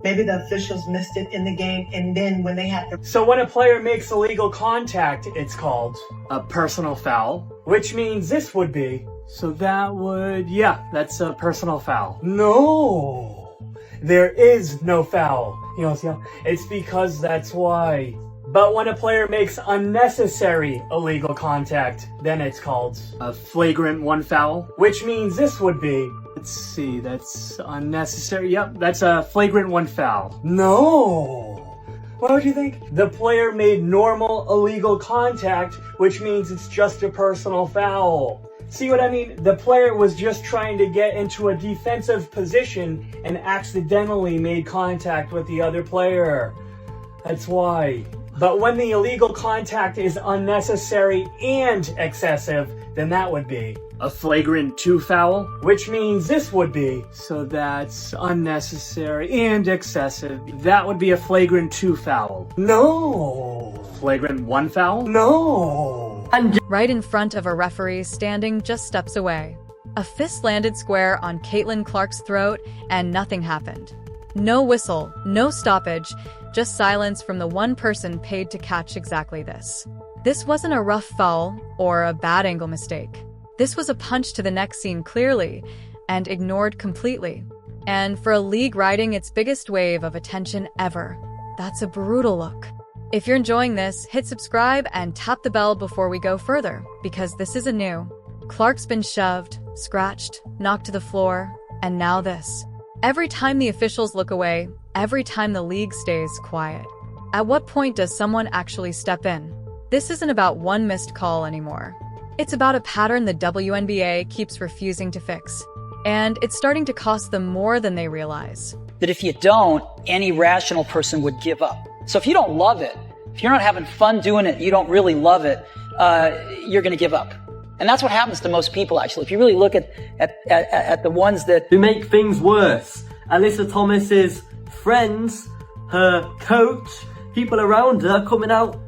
Maybe the officials missed it in the game, and then when they had to... So when a player makes illegal contact, it's called a personal foul, which means this would be. So that would, yeah, that's a personal foul. No, there is no foul. You know, see how? It's because that's why. But when a player makes unnecessary illegal contact, then it's called a flagrant one foul, which means this would be. Let's see, that's unnecessary. Yep, that's a flagrant one foul. No! What would you think? The player made normal illegal contact, which means it's just a personal foul. See what I mean? The player was just trying to get into a defensive position and accidentally made contact with the other player. That's why. But when the illegal contact is unnecessary and excessive, then that would be a flagrant 2 foul, which means this would be. So that's unnecessary and excessive. That would be a flagrant 2 foul. No. Flagrant 1 foul? No. And right in front of a referee standing just steps away. A fist landed square on Caitlin Clark's throat and nothing happened. No whistle, no stoppage, just silence from the one person paid to catch exactly this. This wasn't a rough foul or a bad angle mistake. This was a punch to the neck seen clearly and ignored completely. And for a league riding its biggest wave of attention ever, that's a brutal look. If you're enjoying this, hit subscribe and tap the bell before we go further, because this isn't new. Clark's been shoved, scratched, knocked to the floor, and now this. Every time the officials look away, every time the league stays quiet. At what point does someone actually step in? This isn't about one missed call anymore. It's about a pattern the WNBA keeps refusing to fix. And it's starting to cost them more than they realize. That if you don't, any rational person would give up. So if you don't love it, if you're not having fun doing it, you don't really love it, you're going to give up. And that's what happens to most people, actually. If you really look at the ones that... who make things worse. Alyssa Thomas's friends, her coach, people around her coming out,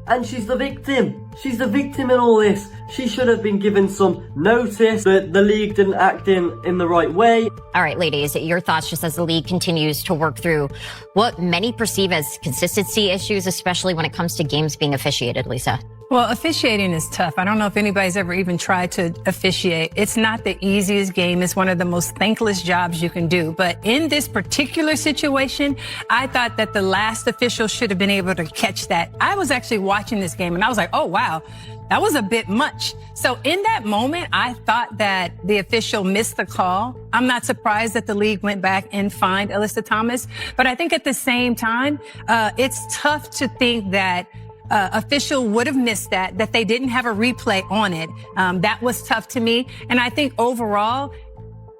and she's the victim. She's the victim in all this. She should have been given some notice that the league didn't act in the right way. All right, ladies, your thoughts just as the league continues to work through what many perceive as consistency issues, especially when it comes to games being officiated, Lisa. Well, officiating is tough. I don't know if anybody's ever even tried to officiate. It's not the easiest game. It's one of the most thankless jobs you can do. But in this particular situation, I thought that the last official should have been able to catch that. I was actually watching this game and I was like, oh, wow, that was a bit much. So in that moment, I thought that the official missed the call. I'm not surprised that the league went back and fined Alyssa Thomas. But I think at the same time, it's tough to think that official would have missed that they didn't have a replay on it. That was tough to me. And I think overall,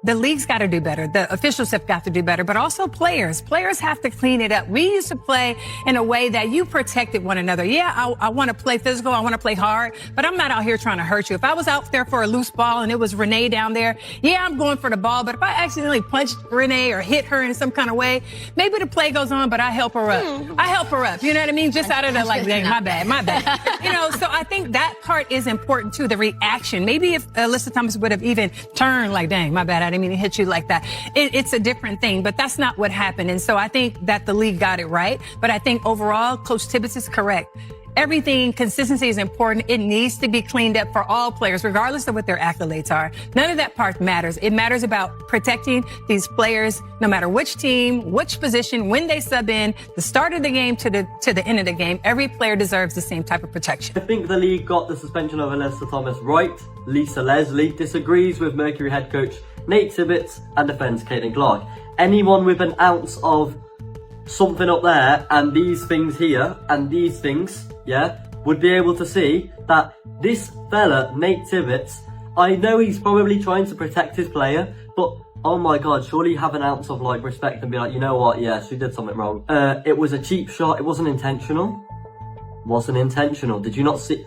the league's got to do better. The officials have got to do better, but also players. Players have to clean it up. We used to play in a way that you protected one another. Yeah, I want to play physical. I want to play hard, but I'm not out here trying to hurt you. If I was out there for a loose ball and it was Renee down there, yeah, I'm going for the ball. But if I accidentally punched Renee or hit her in some kind of way, maybe the play goes on, but I help her up. I help her up. You know what I mean? Just out of the like, dang, my bad. You know, so I think that part is important too, the reaction. Maybe if Alyssa Thomas would have even turned like, dang, my bad, I didn't mean to hit you like that. It's a different thing, but that's not what happened. And so I think that the league got it right. But I think overall, Coach Tibbetts is correct. Everything, consistency is important. It needs to be cleaned up for all players, regardless of what their accolades are. None of that part matters. It matters about protecting these players, no matter which team, which position, when they sub in, the start of the game to the end of the game. Every player deserves the same type of protection. I think the league got the suspension of Alyssa Thomas right. Lisa Leslie disagrees with Mercury head coach Nate Tibbetts and defends Caitlin Clark. Anyone with an ounce of something up there and these things here and these things, yeah, would be able to see that this fella, Nate Tibbetts, I know he's probably trying to protect his player, but oh my god, surely have an ounce of like respect and be like, you know what, yeah, she did something wrong. It was a cheap shot, it wasn't intentional. Wasn't intentional. Did you not see?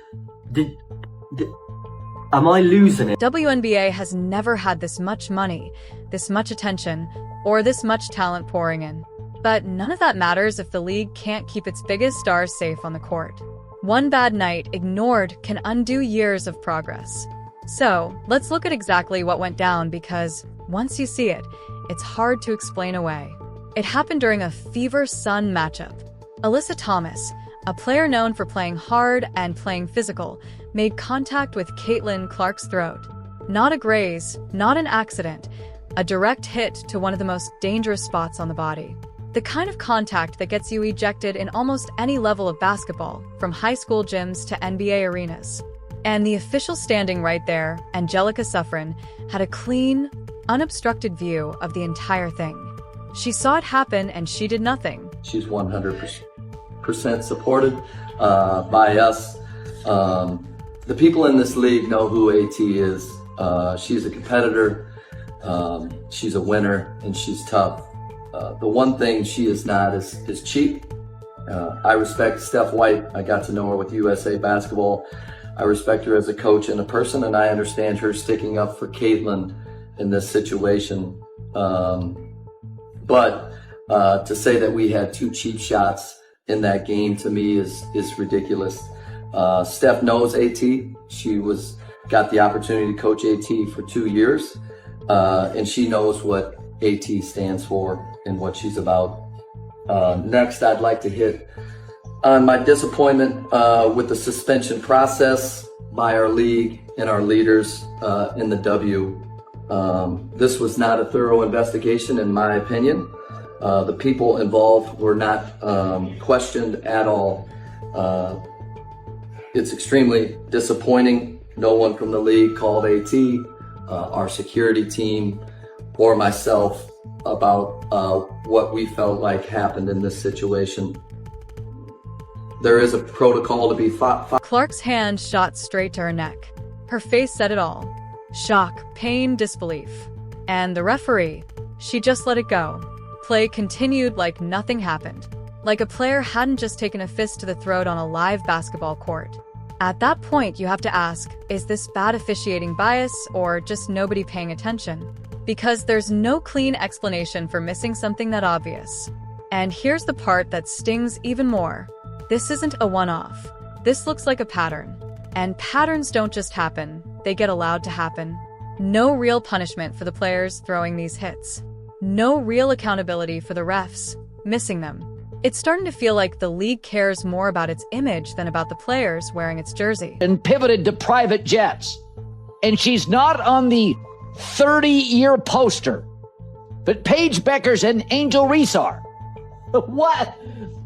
Am I losing it? WNBA has never had this much money, this much attention, or this much talent pouring in. But none of that matters if the league can't keep its biggest stars safe on the court. One bad night, ignored, can undo years of progress. So, let's look at exactly what went down because, once you see it, it's hard to explain away. It happened during a fever-sun matchup. Alyssa Thomas, a player known for playing hard and playing physical, made contact with Caitlin Clark's throat. Not a graze, not an accident, a direct hit to one of the most dangerous spots on the body. The kind of contact that gets you ejected in almost any level of basketball, from high school gyms to NBA arenas. And the official standing right there, Angelica Suffren, had a clean, unobstructed view of the entire thing. She saw it happen and she did nothing. She's 100% supported by us. The people in this league know who AT is. She's a competitor, she's a winner, and she's tough. The one thing she is not is cheap. I respect Steph White. I got to know her with USA Basketball. I respect her as a coach and a person, and I understand her sticking up for Caitlin in this situation. But to say that we had 2 cheap shots in that game, to me, is ridiculous. Steph knows AT. She got the opportunity to coach AT for 2 years, and she knows what AT stands for and what she's about. Next, I'd like to hit on my disappointment with the suspension process by our league and our leaders in the W. This was not a thorough investigation, in my opinion. The people involved were not questioned at all. It's extremely disappointing. No one from the league called AT, our security team, or myself about what we felt like happened in this situation. There is a protocol to be Clark's hand shot straight to her neck. Her face said it all. Shock, pain, disbelief. And the referee, she just let it go. Play continued like nothing happened. Like a player hadn't just taken a fist to the throat on a live basketball court. At that point, you have to ask, is this bad officiating bias or just nobody paying attention? Because there's no clean explanation for missing something that obvious. And here's the part that stings even more. This isn't a one-off. This looks like a pattern. And patterns don't just happen, they get allowed to happen. No real punishment for the players throwing these hits. No real accountability for the refs missing them. It's starting to feel like the league cares more about its image than about the players wearing its jersey. And pivoted to private jets. And she's not on the 30-year poster. But Paige Beckers and Angel Reese are. What?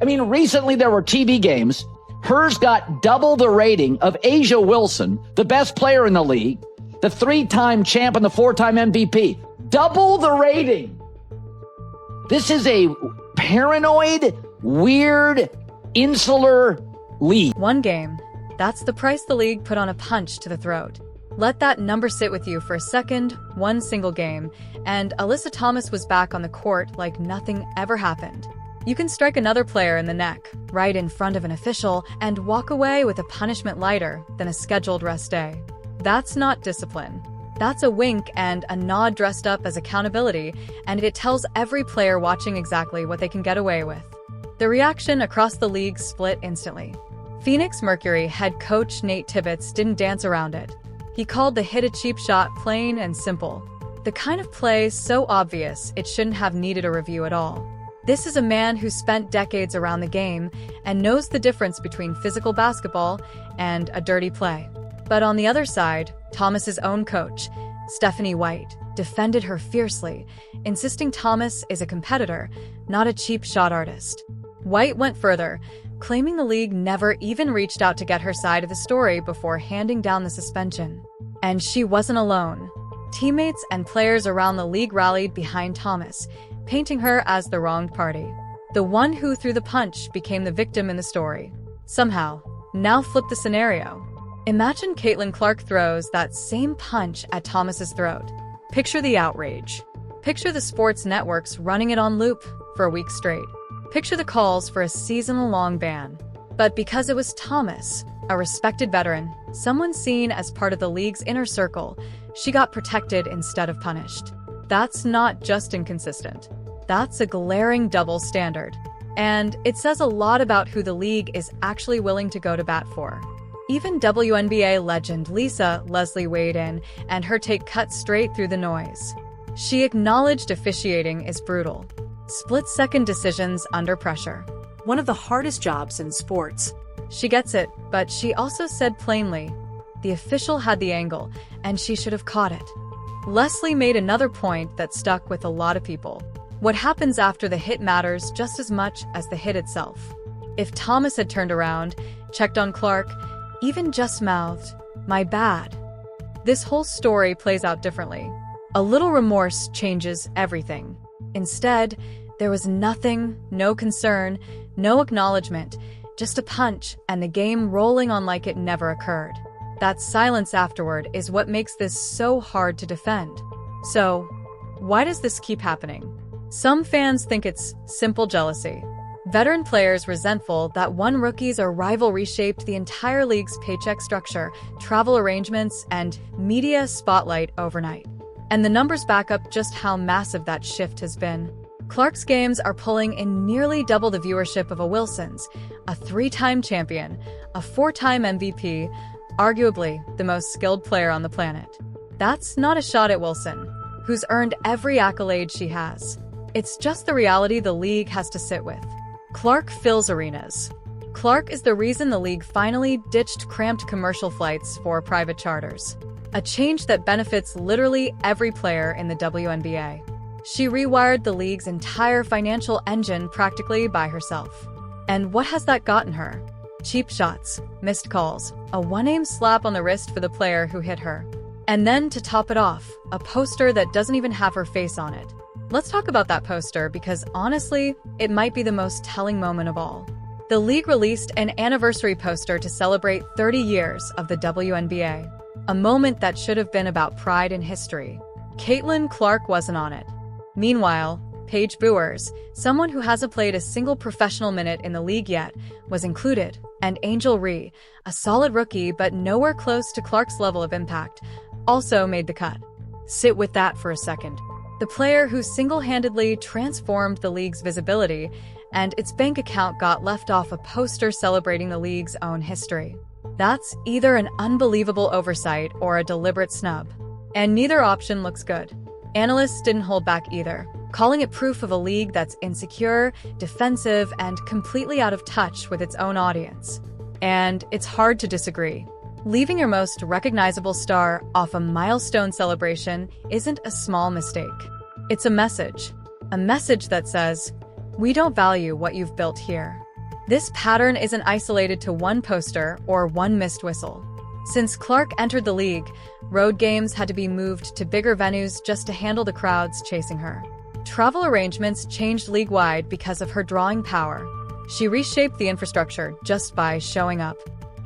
I mean, recently there were TV games. Hers got double the rating of Asia Wilson, the best player in the league, the 3-time champ and the 4-time MVP. Double the rating. This is a paranoid, weird, insular league. One game. That's the price the league put on a punch to the throat. Let that number sit with you for a second, one single game, and Alyssa Thomas was back on the court like nothing ever happened. You can strike another player in the neck, right in front of an official, and walk away with a punishment lighter than a scheduled rest day. That's not discipline. That's a wink and a nod dressed up as accountability, and it tells every player watching exactly what they can get away with. The reaction across the league split instantly. Phoenix Mercury head coach Nate Tibbetts didn't dance around it. He called the hit a cheap shot plain and simple. The kind of play so obvious it shouldn't have needed a review at all. This is a man who spent decades around the game and knows the difference between physical basketball and a dirty play. But on the other side, Thomas's own coach, Stephanie White, defended her fiercely, insisting Thomas is a competitor, not a cheap shot artist. White went further, claiming the league never even reached out to get her side of the story before handing down the suspension. And she wasn't alone. Teammates and players around the league rallied behind Thomas, painting her as the wronged party. The one who threw the punch became the victim in the story. Somehow, now flip the scenario. Imagine Caitlin Clark throws that same punch at Thomas's throat. Picture the outrage. Picture the sports networks running it on loop for a week straight. Picture the calls for a season-long ban. But because it was Thomas, a respected veteran, someone seen as part of the league's inner circle, she got protected instead of punished. That's not just inconsistent. That's a glaring double standard. And it says a lot about who the league is actually willing to go to bat for. Even WNBA legend Lisa Leslie weighed in, and her take cut straight through the noise. She acknowledged officiating is brutal. split-second decisions under pressure. One of the hardest jobs in sports. She gets it, but she also said plainly, the official had the angle, and she should have caught it. Leslie made another point that stuck with a lot of people. What happens after the hit matters just as much as the hit itself. If Thomas had turned around, checked on Clark, even just mouthed, "My bad," this whole story plays out differently. A little remorse changes everything. Instead, there was nothing, no concern, no acknowledgement, just a punch and the game rolling on like it never occurred. That silence afterward is what makes this so hard to defend. So, why does this keep happening? Some fans think it's simple jealousy. Veteran players resentful that one rookie's or rival reshaped the entire league's paycheck structure, travel arrangements, and media spotlight overnight. And the numbers back up just how massive that shift has been. Clark's games are pulling in nearly double the viewership of a Wilson's, a 3-time champion, a 4-time MVP, arguably the most skilled player on the planet. That's not a shot at Wilson, who's earned every accolade she has. It's just the reality the league has to sit with. Clark fills arenas. Clark is the reason the league finally ditched cramped commercial flights for private charters. A change that benefits literally every player in the WNBA. She rewired the league's entire financial engine practically by herself. And what has that gotten her? Cheap shots, missed calls, a one-aim slap on the wrist for the player who hit her. And then, to top it off, a poster that doesn't even have her face on it. Let's talk about that poster because, honestly, it might be the most telling moment of all. The league released an anniversary poster to celebrate 30 years of the WNBA. A moment that should have been about pride and history. Caitlin Clark wasn't on it. Meanwhile, Paige Buers, someone who hasn't played a single professional minute in the league yet, was included, and Angel Ree, a solid rookie but nowhere close to Clark's level of impact, also made the cut. Sit with that for a second. The player who single-handedly transformed the league's visibility and its bank account got left off a poster celebrating the league's own history. That's either an unbelievable oversight or a deliberate snub. And neither option looks good. Analysts didn't hold back either, calling it proof of a league that's insecure, defensive, and completely out of touch with its own audience. And it's hard to disagree. Leaving your most recognizable star off a milestone celebration isn't a small mistake. It's a message that says, we don't value what you've built here. This pattern isn't isolated to one poster or one missed whistle. Since Clark entered the league, road games had to be moved to bigger venues just to handle the crowds chasing her. Travel arrangements changed league-wide because of her drawing power. She reshaped the infrastructure just by showing up.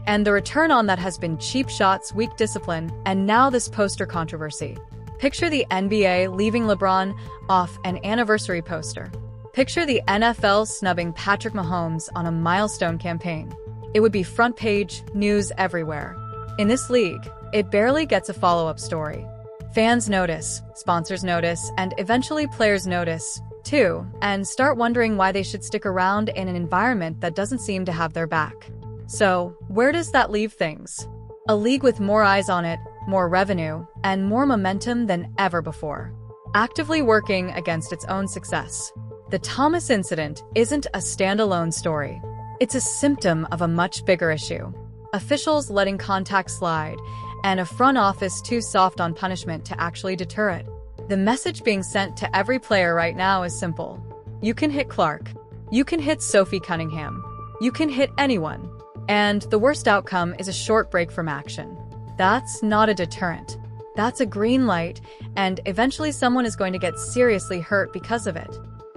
And the return on that has been cheap shots, weak discipline, and now this poster controversy. Picture the NBA leaving LeBron off an anniversary poster. Picture the NFL snubbing Patrick Mahomes on a milestone campaign. It would be front page news everywhere. In this league, it barely gets a follow-up story. Fans notice, sponsors notice, and eventually players notice, too, and start wondering why they should stick around in an environment that doesn't seem to have their back. So, where does that leave things? A league with more eyes on it, more revenue, and more momentum than ever before. Actively working against its own success. The Thomas incident isn't a standalone story. It's a symptom of a much bigger issue. Officials letting contact slide, and a front office too soft on punishment to actually deter it. The message being sent to every player right now is simple. You can hit Clark. You can hit Sophie Cunningham. You can hit anyone. And the worst outcome is a short break from action. That's not a deterrent. That's a green light, and eventually someone is going to get seriously hurt because of it.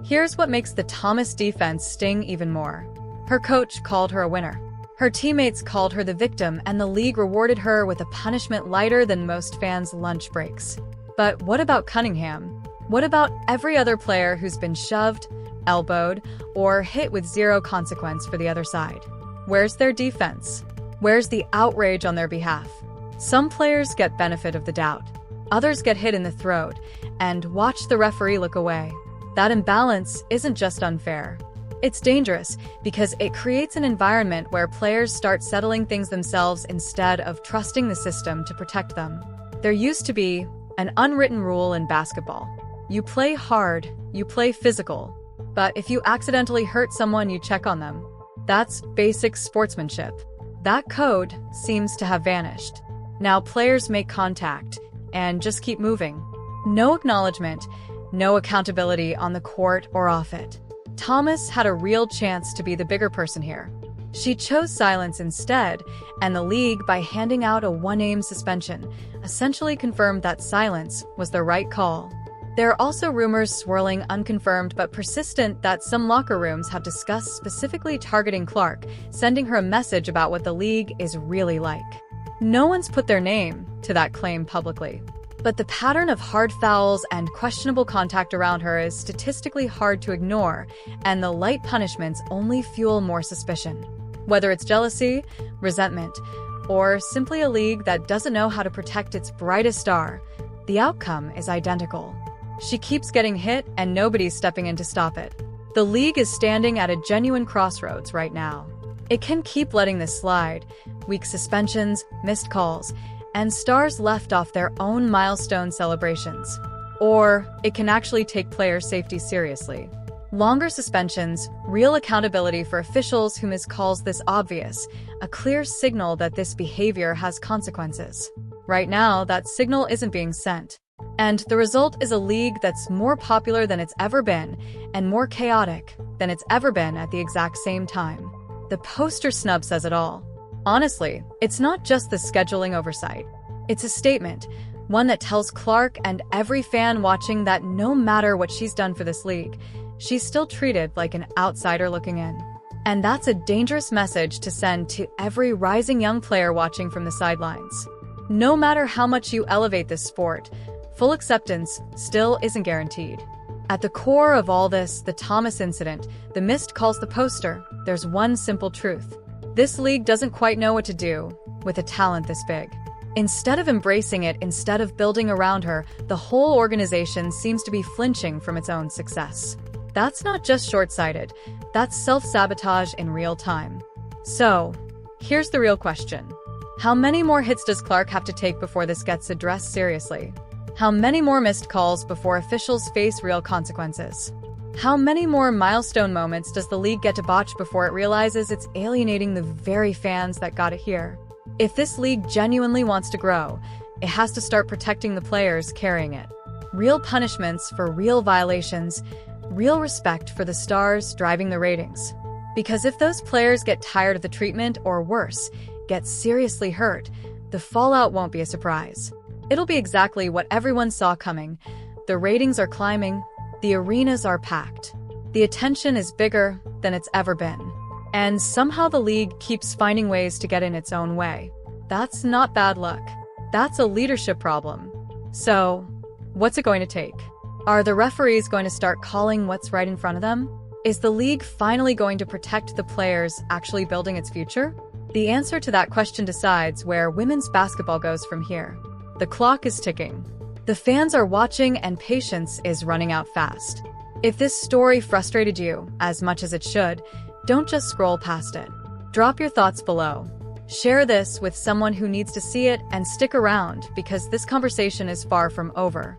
Here's what makes the Thomas defense sting even more. Her coach called her a winner. Her teammates called her the victim, and the league rewarded her with a punishment lighter than most fans' lunch breaks. But what about Cunningham? What about every other player who's been shoved, elbowed, or hit with zero consequence for the other side? Where's their defense? Where's the outrage on their behalf? Some players get benefit of the doubt. Others get hit in the throat and watch the referee look away. That imbalance isn't just unfair. It's dangerous because it creates an environment where players start settling things themselves instead of trusting the system to protect them. There used to be an unwritten rule in basketball. You play hard, you play physical, But if you accidentally hurt someone, you check on them. That's basic sportsmanship. That code seems to have vanished. Now players make contact and just keep moving. No acknowledgement, no accountability on the court or off it. Thomas had a real chance to be the bigger person here. She chose silence instead, and the league, by handing out a one-game suspension, essentially confirmed that silence was the right call. There are also rumors swirling, unconfirmed but persistent, that some locker rooms have discussed specifically targeting Clark, sending her a message about what the league is really like. No one's put their name to that claim publicly. But the pattern of hard fouls and questionable contact around her is statistically hard to ignore, and the light punishments only fuel more suspicion. Whether it's jealousy, resentment, or simply a league that doesn't know how to protect its brightest star, the outcome is identical. She keeps getting hit, and nobody's stepping in to stop it. The league is standing at a genuine crossroads right now. It can keep letting this slide, weak suspensions, missed calls, and stars left off their own milestone celebrations. Or it can actually take player safety seriously. Longer suspensions, real accountability for officials who miss calls this obvious, a clear signal that this behavior has consequences. Right now, that signal isn't being sent. And the result is a league that's more popular than it's ever been, and more chaotic than it's ever been at the exact same time. The poster snub says it all. Honestly, it's not just the scheduling oversight. It's a statement, one that tells Clark and every fan watching that no matter what she's done for this league, she's still treated like an outsider looking in. And that's a dangerous message to send to every rising young player watching from the sidelines. No matter how much you elevate this sport, full acceptance still isn't guaranteed. At the core of all this, the Thomas incident, the missed calls, the poster, there's one simple truth. This league doesn't quite know what to do with a talent this big. Instead of embracing it, instead of building around her, the whole organization seems to be flinching from its own success. That's not just short-sighted, that's self-sabotage in real time. So, here's the real question. How many more hits does Clark have to take before this gets addressed seriously? How many more missed calls before officials face real consequences? How many more milestone moments does the league get to botch before it realizes it's alienating the very fans that got it here? If this league genuinely wants to grow, it has to start protecting the players carrying it. Real punishments for real violations, real respect for the stars driving the ratings. Because if those players get tired of the treatment, or worse, get seriously hurt, the fallout won't be a surprise. It'll be exactly what everyone saw coming. The ratings are climbing, the arenas are packed. The attention is bigger than it's ever been. And somehow the league keeps finding ways to get in its own way. That's not bad luck. That's a leadership problem. So, what's it going to take? Are the referees going to start calling what's right in front of them? Is the league finally going to protect the players actually building its future? The answer to that question decides where women's basketball goes from here. The clock is ticking. The fans are watching, and patience is running out fast. If this story frustrated you as much as it should, don't just scroll past it. Drop your thoughts below. Share this with someone who needs to see it, and stick around because this conversation is far from over.